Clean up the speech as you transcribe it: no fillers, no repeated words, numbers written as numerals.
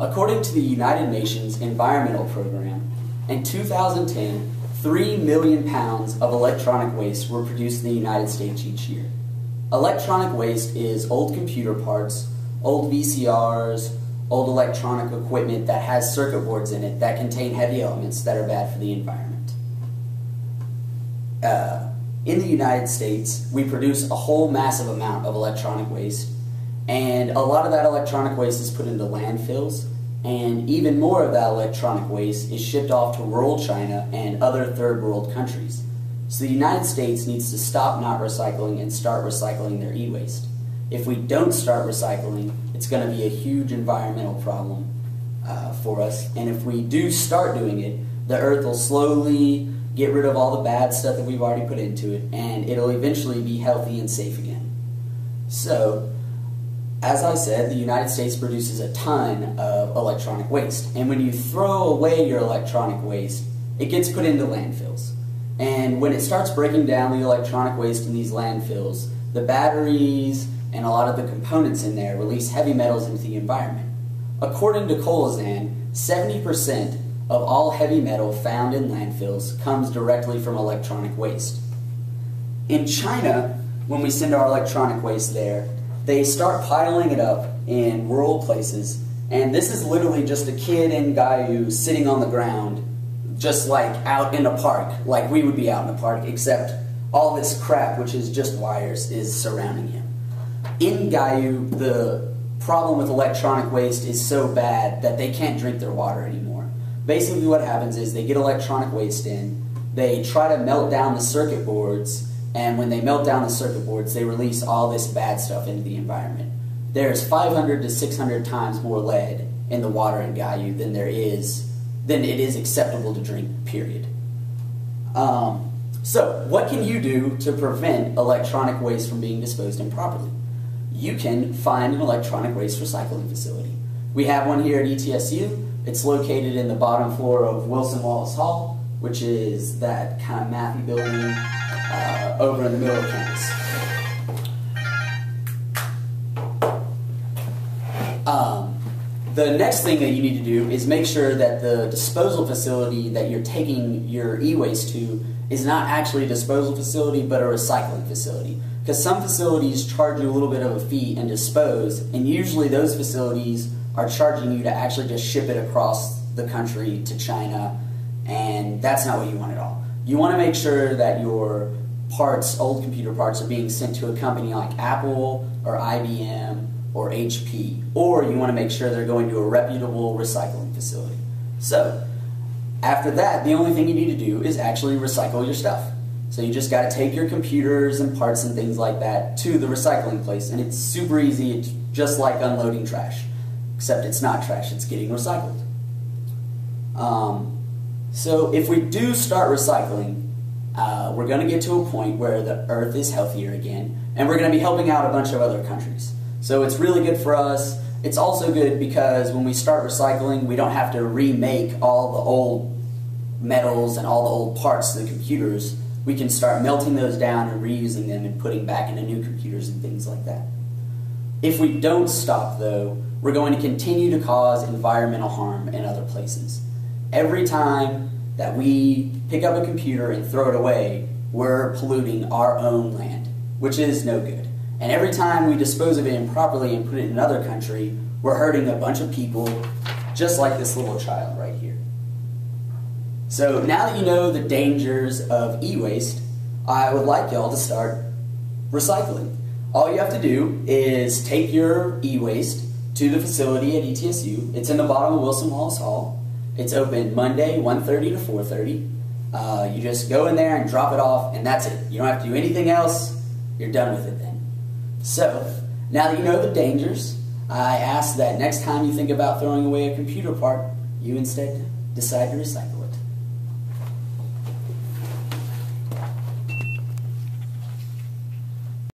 According to the United Nations Environmental Program, in 2010, 3 million pounds of electronic waste were produced in the United States each year. Electronic waste is old computer parts, old VCRs, old electronic equipment that has circuit boards in it that contain heavy elements that are bad for the environment. In the United States, we produce a whole massive amount of electronic waste, and a lot of that electronic waste is put into landfills, and even more of that electronic waste is shipped off to rural China and other third world countries. So the United States needs to stop not recycling and start recycling their e-waste. If we don't start recycling, it's going to be a huge environmental problem for us, and if we do start doing it, the earth will slowly get rid of all the bad stuff that we've already put into it, and it'll eventually be healthy and safe again. So, as I said, the United States produces a ton of electronic waste, and when you throw away your electronic waste, it gets put into landfills. And when it starts breaking down the electronic waste in these landfills, the batteries and a lot of the components in there release heavy metals into the environment. According to Colazan, 70% of all heavy metal found in landfills comes directly from electronic waste. In China, when we send our electronic waste there, they start piling it up in rural places, and this is literally just a kid in Gayu sitting on the ground, just like out in a park, like we would be out in a park, except all this crap, which is just wires, is surrounding him. In Gayu, the problem with electronic waste is so bad that they can't drink their water anymore. Basically what happens is they get electronic waste in, they try to melt down the circuit boards, and when they melt down the circuit boards, they release all this bad stuff into the environment. There's 500 to 600 times more lead in the water in Gayu than it is acceptable to drink, period. So, what can you do to prevent electronic waste from being disposed improperly? You can find an electronic waste recycling facility. We have one here at ETSU. It's located in the bottom floor of Wilson Wallace Hall, which is that kind of mathy building over in the middle of campus. The next thing that you need to do is make sure that the disposal facility that you're taking your e-waste to is not actually a disposal facility, but a recycling facility. Because some facilities charge you a little bit of a fee and dispose, and usually those facilities are charging you to actually just ship it across the country to China, and that's not what you want at all. You want to make sure that your parts, old computer parts, are being sent to a company like Apple or IBM or HP, or you want to make sure they're going to a reputable recycling facility. So, after that, the only thing you need to do is actually recycle your stuff. So you just got to take your computers and parts and things like that to the recycling place, and it's super easy. It's just like unloading trash, except it's not trash, it's getting recycled. So if we do start recycling, we're going to get to a point where the earth is healthier again, and we're going to be helping out a bunch of other countries. So it's really good for us. It's also good because when we start recycling, we don't have to remake all the old metals and all the old parts of the computers. We can start melting those down and reusing them and putting back into new computers and things like that. If we don't stop, though, we're going to continue to cause environmental harm in other places. Every time that we pick up a computer and throw it away, we're polluting our own land, which is no good. And every time we dispose of it improperly and put it in another country, we're hurting a bunch of people, just like this little child right here. So now that you know the dangers of e-waste, I would like y'all to start recycling. All you have to do is take your e-waste to the facility at ETSU. It's in the bottom of Wilson Wallace Hall. It's open Monday, 1:30 to 4:30. You just go in there and drop it off, and that's it. You don't have to do anything else. You're done with it then. So, now that you know the dangers, I ask that next time you think about throwing away a computer part, you instead decide to recycle it.